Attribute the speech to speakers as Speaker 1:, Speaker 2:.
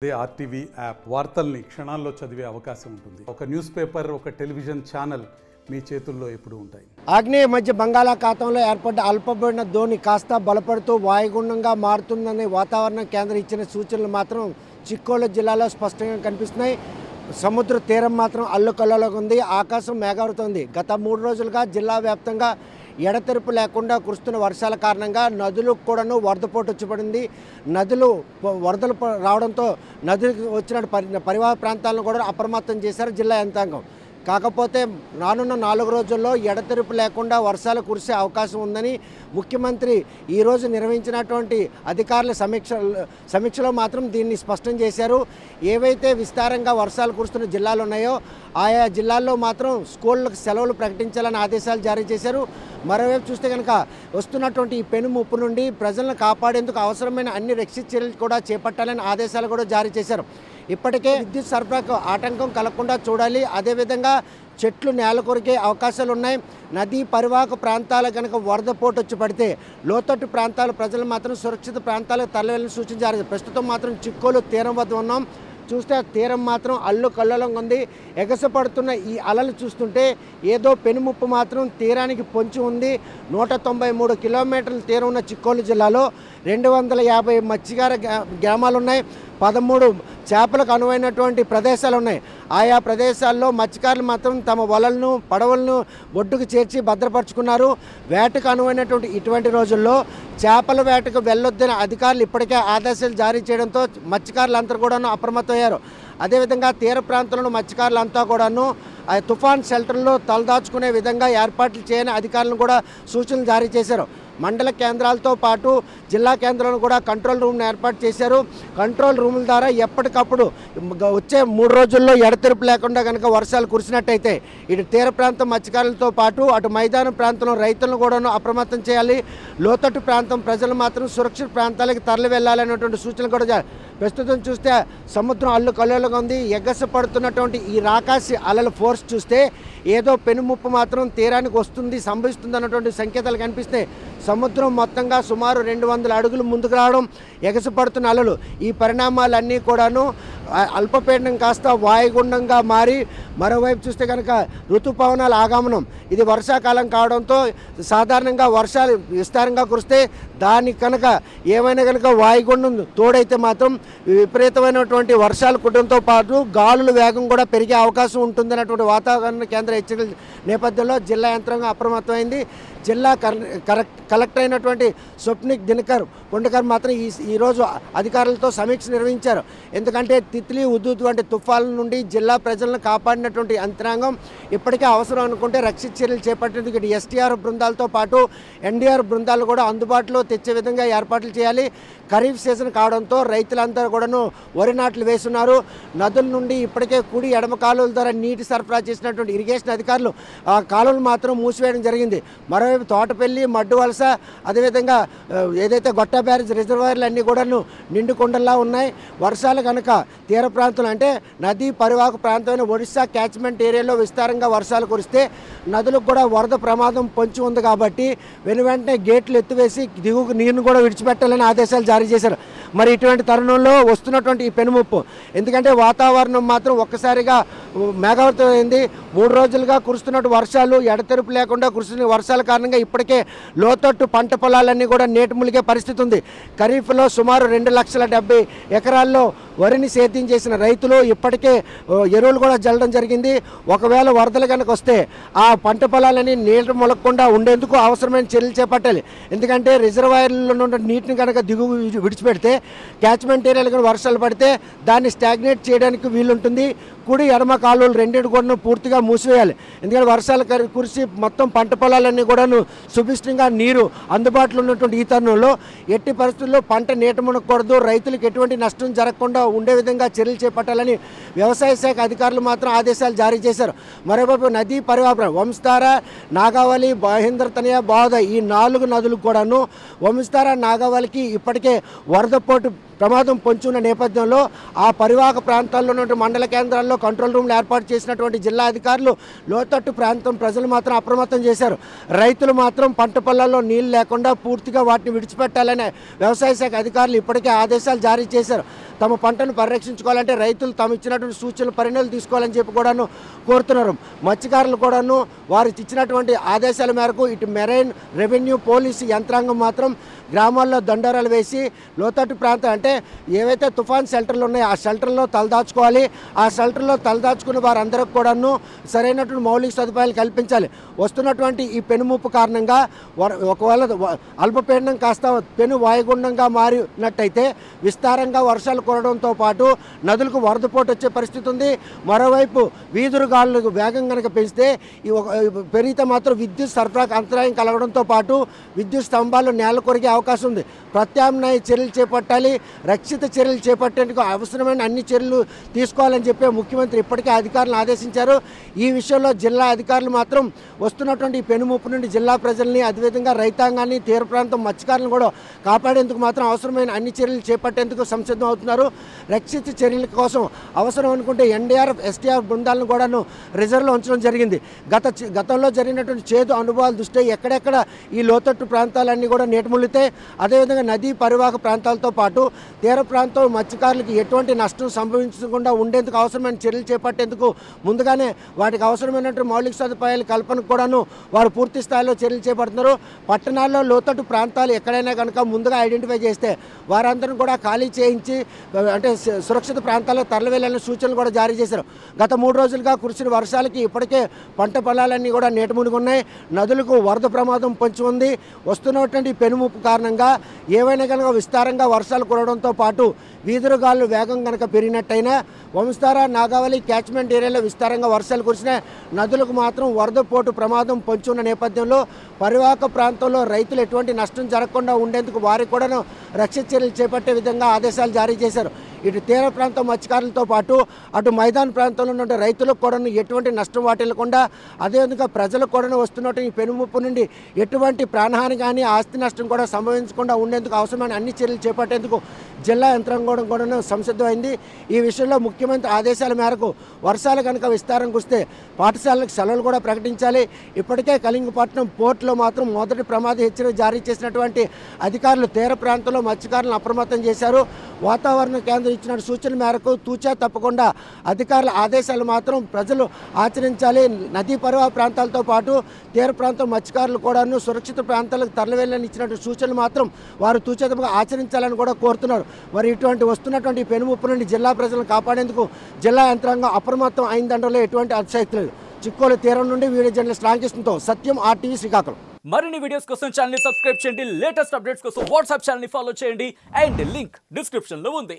Speaker 1: అదే RTV app వార్తల్ని క్షణాల్లో చదివే అవకాశం ఉంటుంది. ఒక న్యూస్ పేపర్, ఒక టెలివిజన్ ఛానల్ మీ చేతుల్లో ఎప్పుడూ ఉంటాయి.
Speaker 2: ఆగ్నేయ మధ్య బంగాళాఖాతంలో ఏర్పడ్డ అల్పపీడన ద్రోణి కాస్త బలపడుతూ వాయుగుండంగా మారుతుందని వాతావరణ కేంద్రం ఇచ్చిన సూచనలు మాత్రం చిక్కోలు జిల్లాలో స్పష్టంగా కనిపిస్తున్నాయి. సముద్ర తీరం మాత్రం అల్లుకల్లోకి ఉంది. ఆకాశం మేఘావృతోంది. గత 3 రోజులుగా జిల్లా వ్యాప్తంగా ఎడతెరిపి లేకుండా కురుస్తున్న వర్షాల కారణంగా నదులకు కూడాను వరదపోటు వచ్చి పడింది. నదులు వరదలు రావడంతో నదులకు వచ్చిన పరివాహ ప్రాంతాలను కూడా అప్రమత్తం చేశారు జిల్లా యంత్రాంగం. కాకపోతే రానున్న 4 రోజుల్లో ఎడతెరిపి లేకుండా వర్షాలు కురిసే అవకాశం ఉందని ముఖ్యమంత్రి ఈరోజు నిర్వహించినటువంటి అధికారుల సమీక్షలో మాత్రం దీన్ని స్పష్టం చేశారు. ఏవైతే విస్తారంగా వర్షాలు కురుస్తున్న జిల్లాలు ఉన్నాయో ఆయా జిల్లాల్లో మాత్రం స్కూళ్ళకు సెలవులు ప్రకటించాలని ఆదేశాలు జారీ చేశారు. మరోవైపు చూస్తే కనుక వస్తున్నటువంటి ఈ పెను ముప్పు నుండి ప్రజలను కాపాడేందుకు అవసరమైన అన్ని రక్షిత చర్యలు కూడా చేపట్టాలని ఆదేశాలు కూడా జారీ చేశారు. ఇప్పటికే విద్యుత్ సరఫరాకు ఆటంకం కలగకుండా చూడాలి. అదేవిధంగా చెట్లు నేల కొరికే అవకాశాలు ఉన్నాయి. నదీ పరివాహక ప్రాంతాలు కనుక వరద పోటు వచ్చి పడితే లోతట్టు ప్రాంతాల ప్రజలు మాత్రం సురక్షిత ప్రాంతాలకు తరలివెళ్ళని సూచించారు. ప్రస్తుతం మాత్రం చిక్కోలు తీరం వద్ద ఉన్నాం. చూస్తే తీరం మాత్రం అల్లుకల్లోలంగా ఉంది. ఎగసపడుతున్న ఈ అలలు చూస్తుంటే ఏదో పెనుముప్పు మాత్రం తీరానికి పొంచి ఉంది. 193 కిలోమీటర్ల తీరం ఉన్న చిక్కోలు జిల్లాలో 250 మత్స్యకార గ్రామాలు ఉన్నాయి. 13 చేపలకు అనువైనటువంటి ప్రదేశాలు ఉన్నాయి. ఆయా ప్రదేశాల్లో మత్స్యకారులు మాత్రం తమ వలలను పడవలను ఒడ్డుకు చేర్చి భద్రపరుచుకున్నారు. వేటకు అనువైనటువంటి ఇటువంటి రోజుల్లో చేపల వేటకు వెళ్ళొద్దని అధికారులు ఇప్పటికే ఆదేశాలు జారీ చేయడంతో మత్స్యకారులంతా కూడాను అప్రమత్తమయ్యారు. అదేవిధంగా తీర ప్రాంతంలో మత్స్యకారులంతా కూడాను తుఫాన్ షెల్టర్లో తలదాచుకునే విధంగా ఏర్పాట్లు చేయని అధికారులను కూడా సూచనలు జారీ చేశారు. మండల కేంద్రాలతో పాటు జిల్లా కేంద్రాలను కూడా కంట్రోల్ రూమ్ను ఏర్పాటు చేశారు. కంట్రోల్ రూముల ద్వారా ఎప్పటికప్పుడు వచ్చే 3 రోజుల్లో ఎడతెరిపి లేకుండా కనుక వర్షాలు కురిసినట్టయితే ఇటు తీర ప్రాంతం మత్స్యకారులతో పాటు అటు మైదాన ప్రాంతంలో రైతులను కూడాను అప్రమత్తం చేయాలి. లోతట్టు ప్రాంతం ప్రజలు మాత్రం సురక్షిత ప్రాంతాలకు తరలి వెళ్ళాలనేటువంటి సూచనలు కూడా ప్రస్తుతం చూస్తే సముద్రం అల్లుకల్లోలంగా ఉంది. ఎగసపడుతున్నటువంటి ఈ రాకాసి అలల ఫోర్స్ చూస్తే ఏదో పెనుముప్పు మాత్రం తీరానికి వస్తుంది, సంభవిస్తుంది అన్నటువంటి సంకేతాలు కనిపిస్తాయి. సముద్రం మొత్తంగా సుమారు 200 అడుగులు ముందుకు రావడం, ఎగసిపడుతున్న అలలు, ఈ పరిణామాలన్నీ కూడాను అల్పపీడనం కాస్త వాయుగుండంగా మారి మరోవైపు చూస్తే కనుక ఋతుపవనాల ఆగమనం, ఇది వర్షాకాలం కావడంతో సాధారణంగా వర్షాలు విస్తారంగా కురిస్తే దానికి కనుక ఏమైనా కనుక వాయుగుండం తోడైతే మాత్రం విపరీతమైనటువంటి వర్షాలు కుట్టడంతో పాటు గాలుల వేగం కూడా పెరిగే అవకాశం ఉంటుందన్నటువంటి వాతావరణ కేంద్ర హెచ్చరికల నేపథ్యంలో జిల్లా యంత్రాంగం అప్రమత్తమైంది. జిల్లా కలెక్టర్ అయినటువంటి స్వప్నిక్ దినకర్ కొండకర్ మాత్రం ఈరోజు అధికారులతో సమీక్ష నిర్వహించారు. ఎందుకంటే తిత్లీ, హుదూద్ వంటి తుఫాన్ల నుండి జిల్లా ప్రజలను కాపాడినటువంటి యంత్రాంగం ఇప్పటికే అవసరం అనుకుంటే రక్షిత చర్యలు చేపట్టేందుకు ఇటు ఎస్టీఆర్ బృందాలతో పాటు ఎన్డీఆర్ బృందాలు కూడా అందుబాటులో తెచ్చే విధంగా ఏర్పాట్లు చేయాలి. ఖరీఫ్ సీజన్ కావడంతో రైతులందరూ కూడాను వరి నాట్లు వేస్తున్నారు. నదుల నుండి ఇప్పటికే కుడి ఎడమ కాలువల ద్వారా నీటి సరఫరా చేసినటువంటి ఇరిగేషన్ అధికారులు ఆ కాలువలు మాత్రం మూసివేయడం జరిగింది. మరోవైపు తోటపల్లి, మడ్డువలస, అదేవిధంగా ఏదైతే గొట్ట బ్యారేజ్ రిజర్వాయర్లు అన్నీ కూడాను నిండు కొండల్లా ఉన్నాయి. వర్షాలు కనుక తీర ప్రాంతం అంటే నదీ పరివాహక ప్రాంతమైన ఒడిశా క్యాచ్మెంట్ ఏరియాలో విస్తారంగా వర్షాలు కురిస్తే నదులకు కూడా వరద ప్రమాదం పొంచి ఉంది. కాబట్టి వెంటనే గేట్లు ఎత్తివేసి దిగువకు నీరును కూడా విడిచిపెట్టాలని ఆదేశాలు జారీ చేశారు. మరి ఇటువంటి తరుణంలో వస్తున్నటువంటి ఈ పెనుముప్పు, ఎందుకంటే వాతావరణం మాత్రం ఒక్కసారిగా మేఘావృతమైంది. 3 రోజులుగా కురుస్తున్నట్టు వర్షాలు, ఎడతెరిపి లేకుండా కురుస్తున్న వర్షాల కారణంగా ఇప్పటికే లోతట్టు పంట పొలాలన్నీ కూడా నీట మునిగే పరిస్థితి ఉంది. ఖరీఫ్లో సుమారు 2,70,000 ఎకరాల్లో వరిని సేద్యం చేసిన రైతులు ఇప్పటికే ఎరువులు కూడా జల్లడం జరిగింది. ఒకవేళ వరదలు కనుక వస్తే ఆ పంట పొలాలని నీట మొలగకుండా ఉండేందుకు అవసరమైన చర్యలు చేపట్టాలి. ఎందుకంటే రిజర్వాయర్లలో ఉన్న నీటిని కనుక దిగువ విడిచిపెడితే క్యాచ్మెంట్ ఏరియాలు కనుక వర్షాలు పడితే దాన్ని స్టాగ్నేట్ చేయడానికి వీలుంటుంది. కుడి ఎడమ కాలువలు రెండింటి కూడా పూర్తిగా మూసివేయాలి. ఎందుకంటే వర్షాలు కురిసి మొత్తం పంట పొలాలన్నీ కూడాను సుభిష్టంగా నీరు అందుబాటులో ఉన్నటువంటి ఈ తరుణంలో ఎట్టి పరిస్థితుల్లో పంట నీట మునగకూడదు, రైతులకు ఎటువంటి నష్టం జరగకుండా ఉండే విధంగా చర్యలు చేపట్టాలని వ్యవసాయ శాఖ అధికారులు మాత్రం ఆదేశాలు జారీ చేశారు. మరోవైపు నదీ పరివాహక వంశధార, నాగావళి, మహేంద్ర తనయ, బాధ, ఈ 4 నదులకు కూడాను వంశధార, నాగావళికి ఇప్పటికే వరద పోటు ప్రమాదం పొంచి ఉన్న నేపథ్యంలో ఆ పరివాహక ప్రాంతాల్లో ఉన్నటువంటి మండల కేంద్రాల్లో కంట్రోల్ రూమ్లు ఏర్పాటు చేసినటువంటి జిల్లా అధికారులు లోతట్టు ప్రాంతం ప్రజలు మాత్రం అప్రమత్తం చేశారు. రైతులు మాత్రం పంట పొలాల్లో నీళ్లు లేకుండా పూర్తిగా వాటిని విడిచిపెట్టాలనే వ్యవసాయ శాఖ అధికారులు ఇప్పటికే ఆదేశాలు జారీ చేశారు. తమ పంటను పరిరక్షించుకోవాలంటే రైతులు తాము ఇచ్చినటువంటి సూచనలు పరిణామాలు తీసుకోవాలని చెప్పి కూడాను కోరుతున్నారు. మత్స్యకారులు కూడాను వారు ఇచ్చినటువంటి ఆదేశాల మేరకు ఇటు మెరైన్, రెవెన్యూ, పోలీసు యంత్రాంగం మాత్రం గ్రామాల్లో దండోరాలు వేసి లోతట్టు ప్రాంతం అంటే ఏవైతే తుఫాన్ షెల్టర్లు ఉన్నాయో ఆ షెల్టర్లో తలదాచుకోవాలి. ఆ షెల్టర్లో తలదాచుకున్న వారందరికి కూడాను సరైనటువంటి మౌలిక సదుపాయాలు కల్పించాలి. వస్తున్నటువంటి ఈ పెనుముప్పు కారణంగా ఒకవేళ అల్పపీడనం కాస్త పెను వాయుగుండంగా మారినట్టయితే విస్తారంగా వర్షాలు కురవడంతో పాటు నదులకు వరదపోటు వచ్చే పరిస్థితి ఉంది. మరోవైపు వీధురుగాళ్లకు వేగం కనుక పెంచితే పెరిగితే మాత్రం విద్యుత్ సరఫరాకు అంతరాయం కలగడంతో పాటు విద్యుత్ స్తంభాలు నేల కొరిగే అవకాశం ఉంది. ప్రత్యామ్నాయ చర్యలు చేపట్టాలి. రక్షిత చర్యలు చేపట్టేందుకు అవసరమైన అన్ని చర్యలు తీసుకోవాలని చెప్పి ముఖ్యమంత్రి ఇప్పటికే అధికారులను ఆదేశించారు. ఈ విషయంలో జిల్లా అధికారులు మాత్రం వస్తున్నటువంటి పెనుముప్పు నుండి జిల్లా ప్రజల్ని, అదేవిధంగా రైతాంగాన్ని, తీర ప్రాంతం మత్స్యకారులను కూడా కాపాడేందుకు మాత్రం అవసరమైన అన్ని చర్యలు చేపట్టేందుకు సంసిద్ధం అవుతున్నారు. రక్షిత చర్యల కోసం అవసరం అనుకుంటే ఎన్డీఆర్ఎఫ్, ఎస్టీఆర్ఎఫ్ బృందాలను కూడాను రిజర్వ్లో ఉంచడం జరిగింది. గతంలో జరిగినటువంటి చేదు అనుభవాల దృష్ట్యా ఎక్కడెక్కడ ఈ లోతట్టు ప్రాంతాలన్నీ కూడా నీట మునిగితే, అదేవిధంగా నదీ పరివాహక ప్రాంతాలతో పాటు తీర ప్రాంతం మత్స్యకారులకు ఎటువంటి నష్టం సంభవించకుండా ఉండేందుకు అవసరమైన చర్యలు చేపట్టేందుకు ముందుగానే వాటికి అవసరమైనటువంటి మౌలిక సదుపాయాల కల్పనకు కూడాను వారు పూర్తి స్థాయిలో చర్యలు చేపడుతున్నారు. పట్టణాల్లో లోతట్టు ప్రాంతాలు ఎక్కడైనా కనుక ముందుగా ఐడెంటిఫై చేస్తే వారందరిని కూడా ఖాళీ చేయించి అంటే సురక్షిత ప్రాంతాలకు తరలివెళ్లాలని సూచనలు కూడా జారీ చేశారు. గత 3 రోజులుగా కురిసిన వర్షాలకి ఇప్పటికే పంట పొలాలన్నీ కూడా నీట మునిగి ఉన్నాయి. నదులకు వరద ప్రమాదం పొంచి ఉంది. వస్తున్నటువంటి పెనుముప్పు కారణంగా ఏవైనా కనుక విస్తారంగా వర్షాలు కురవడంతో పాటు వీధురుగాళ్ళు వేగం కనుక పెరిగినట్టయినా వంశధార, నాగావళి క్యాచ్మెంట్ ఏరియాలో విస్తారంగా వర్షాలు కురిసిన నదులకు మాత్రం వరద పోటు ప్రమాదం పొంచి ఉన్న నేపథ్యంలో పరివాహక ప్రాంతంలో రైతులు ఎటువంటి నష్టం జరగకుండా ఉండేందుకు వారికి కూడా రక్షణ చర్యలు చేపట్టే విధంగా ఆదేశాలు జారీ చేశారు. ఇటు తీర ప్రాంతం మత్స్యకారులతో పాటు అటు మైదాన ప్రాంతంలో ఉన్న రైతులకు కూడా ఎటువంటి నష్టం వాటిల్లకుండా, అదేవిధంగా ప్రజలకు కూడా వస్తున్నట్టు ఈ పెనుముప్పు నుండి ఎటువంటి ప్రాణహాని కానీ ఆస్తి నష్టం కూడా సంభవించకుండా ఉండేందుకు అవసరమైన అన్ని చర్యలు చేపట్టేందుకు జిల్లా యంత్రాంగం కూడా సంసిద్ధమైంది. ఈ విషయంలో ముఖ్యమంత్రి ఆదేశాల మేరకు వర్షాలు కనుక విస్తారం కురిస్తే పాఠశాలలకు సెలవులు కూడా ప్రకటించాలి. ఇప్పటికే కళింగపట్నం పోర్టులో మాత్రం మొదటి ప్రమాద హెచ్చరిక జారీ చేసినటువంటి అధికారులు తీర ప్రాంతంలో మత్స్యకారులను అప్రమత్తం చేశారు. వాతావరణ కేంద్రం ఇచ్చిన సూచనల మేరకు తూచా తప్పకుండా అధికారుల ఆదేశాలు మాత్రం ప్రజలు ఆచరించాలి. నదీ పరివాహక ప్రాంతాలతో పాటు తీర ప్రాంతం మత్స్యకారులు కూడాను సురక్షిత ప్రాంతాలకు తరలివెళ్ళని ఇచ్చినటువంటి సూచనలు మాత్రం వారు తూచా తప్పగా ఆచరించాలని కూడా కోరుతున్నారు. మరి ఇటువంటి వస్తున్నటువంటి పెనుముప్పు నుండి జిల్లా ప్రజలను కాపాడేందుకు జిల్లా యంత్రాంగం అప్రమత్తం అయిందంటలో ఎటువంటి అతిశక్తి లేదు. చిక్కోలు తీరం నుండి వీడియో జర్నలిస్ట్ రామకృష్ణతో సత్యం, RTV శ్రీకాకుళం.
Speaker 3: మరిన్ని వీడియోస్ కోసం ఛానల్ ని సబ్స్క్రైబ్ చేయండి. లేటెస్ట్ అప్డేట్స్ కోసం వాట్సాప్ ఛానల్ ని ఫాలో చేయండి. అండ్ లింక్ డిస్క్రిప్షన్ లో ఉంది.